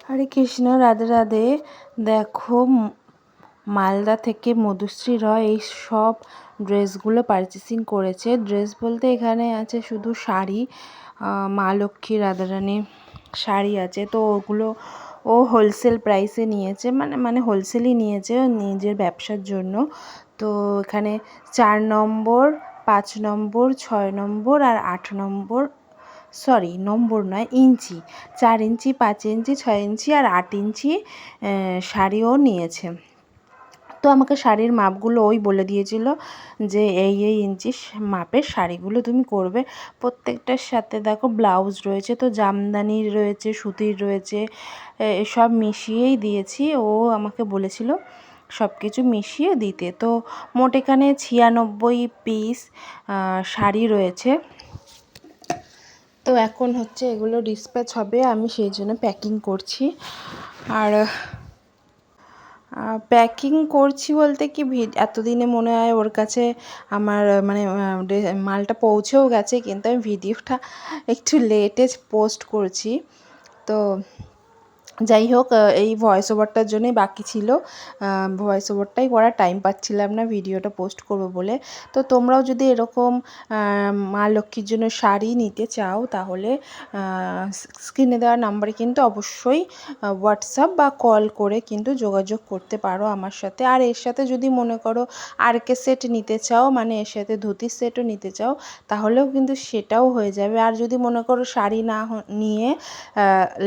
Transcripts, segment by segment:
হরে কৃষ্ণ, রাধে রাধে। দেখো, মালদা থেকে মধুশ্রী রয় এই সব ড্রেসগুলো পারচেসিং করেছে। ড্রেস বলতে এখানে আছে শুধু শাড়ি, মা লক্ষ্মী রাধারানীর শাড়ি আছে। তো ওগুলো ও হোলসেল প্রাইসে নিয়েছে, মানে হোলসেলই নিয়েছে নিজের ব্যবসার জন্য। তো এখানে 4 নম্বর, 5 নম্বর, 6 নম্বর আর 8 নম্বর, সরি নম্বর নয়, ইঞ্চি, 4 ইঞ্চি, 5 ইঞ্চি, 6 ইঞ্চি আর 8 ইঞ্চি শাড়িও নিয়েছে। তো আমাকে শাড়ির মাপগুলো ওই বলে দিয়েছিল যে এই ইঞ্চি মাপের শাড়িগুলো তুমি করবে। প্রত্যেকটার সাথে দেখো ব্লাউজ রয়েছে, তো জামদানির রয়েছে, সুতির রয়েছে, এসব মিশিয়েই দিয়েছি। ও আমাকে বলেছিল সব কিছু মিশিয়ে দিতে। তো মোট এখানে 96 পিস শাড়ি রয়েছে। তো এখন হচ্ছে এগুলো ডিসপ্যাচ হবে, আমি সেই জন্য প্যাকিং করছি। আর প্যাকিং করছি বলতে কি, এতদিনে মনে হয় ওর কাছে আমার মানে মালটা পৌঁছেও গেছে, কিন্তু আমি ভিডিওটা একটু লেটে পোস্ট করছি। তো যাই হোক, এই ভয়েস ওভারটার জন্যই বাকি ছিল, ভয়েস ওভারটাই করার টাইম পাচ্ছিলাম না ভিডিওটা পোস্ট করব বলে। তো তোমরাও যদি এরকম মা লক্ষ্মীর জন্য শাড়ি নিতে চাও, তাহলে স্ক্রিনে দেওয়া নাম্বারে কিন্তু অবশ্যই হোয়াটসঅ্যাপ বা কল করে কিন্তু যোগাযোগ করতে পারো আমার সাথে। আর এর সাথে যদি মনে করো আরকে সেট নিতে চাও, মানে এর সাথে ধুতির সেটও নিতে চাও, তাহলেও কিন্তু সেটাও হয়ে যাবে। আর যদি মনে করো শাড়ি না নিয়ে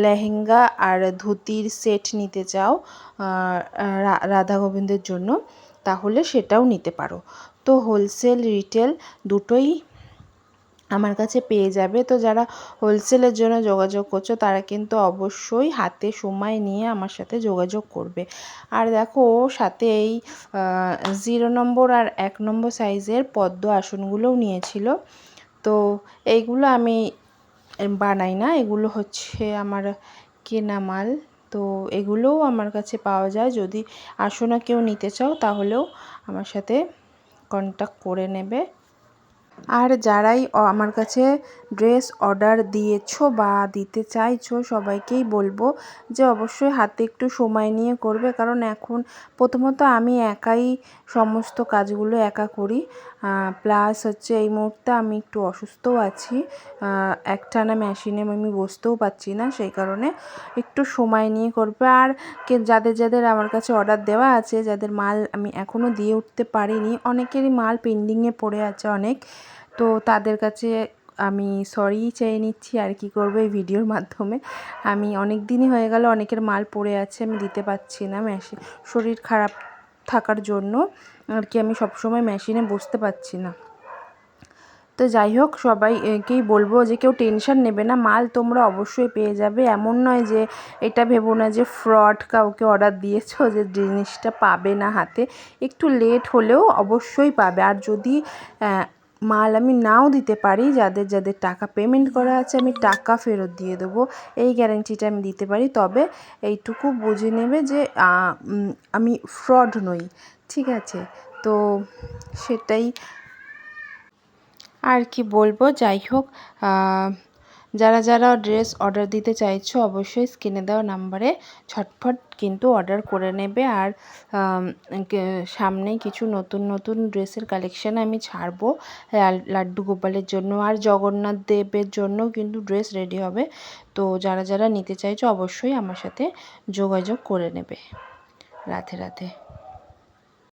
লেহেঙ্গা আর ধুতির সেট নিতে চাও রাধা গোবিন্দের জন্য, তাহলে সেটাও নিতে পারো। তো হোলসেল রিটেল দুটোই আমার কাছে পেয়ে যাবে। তো যারা হোলসেলের জন্য যোগাযোগ করছো, তারা কিন্তু অবশ্যই হাতে সময় নিয়ে আমার সাথে যোগাযোগ করবে। আর দেখো, সাথে এই 0 নম্বর আর 1 নম্বর সাইজের পদ্ম আসনগুলোও নিয়েছিল। তো এইগুলো আমি বানাই না, এগুলো হচ্ছে আমার কেনা মাল। তো এগুলোও আমার কাছে পাওয়া যায়। যদি আসনা কেউ নিতে চাও, তাহলেও আমার সাথে কন্ট্যাক্ট করে নেবে। আর যারাই আমার কাছে ড্রেস অর্ডার দিয়েছো বা দিতে চাইছো, সবাইকেই বলবো যে অবশ্যই হাতে একটু সময় নিয়ে করবে। কারণ এখন প্রথমত আমি একাই সমস্ত কাজগুলো একা করি, প্লাস হচ্ছে এই মুহূর্তে আমি একটু অসুস্থও আছি, একটানা মেশিনে আমি বসতেও পারছি না, সেই কারণে একটু সময় নিয়ে করবে। আর যাদের আমার কাছে অর্ডার দেওয়া আছে, যাদের মাল আমি এখনও দিয়ে উঠতে পারিনি, অনেকেরই মাল পেন্ডিংয়ে পড়ে আছে অনেক, তো তাদের কাছে আমি সরি চেয়ে নিচ্ছি। আর কি করবো, এই ভিডিওর মাধ্যমে আমি অনেক দিনই হয়ে গেল অনেকের মাল পড়ে আছে, আমি দিতে পারছি না, শরীর খারাপ থাকার জন্য আর কি আমি সবসময় মেশিনে বসতে পারছি না। তো যাই হোক, সবাইকেই বলবো যে কেউ টেনশন নেবে না, মাল তোমরা অবশ্যই পেয়ে যাবে। এমন নয় যে এটা ভেবো না যে ফ্রড কাউকে অর্ডার দিয়েছো যে জিনিসটা পাবে না হাতে, একটু লেট হলেও অবশ্যই পাবে। আর যদি মাল আমি নাও দিতে পারি, যাদের টাকা পেমেন্ট করা আছে, আমি টাকা ফেরত দিয়ে দেবো, এই গ্যারান্টিটা আমি দিতে পারি। তবে এইটুকু বুঝে নেবে যে আমি ফ্রড নই, ঠিক আছে? তো সেটাই আর কি বলবো। যাই হোক, যারা ড্রেস অর্ডার দিতে চাইছো, অবশ্যই স্ক্রিনে দেওয়া নাম্বারে ঝটফট কিন্তু অর্ডার করে নেবে। আর সামনেই কিছু নতুন ড্রেসের কালেকশান আমি ছাড়বো লাড্ডু গোপালের জন্য, আর জগন্নাথ দেবের জন্যও কিন্তু ড্রেস রেডি হবে। তো যারা নিতে চাইছো, অবশ্যই আমার সাথে যোগাযোগ করে নেবে। রাধে রাধে।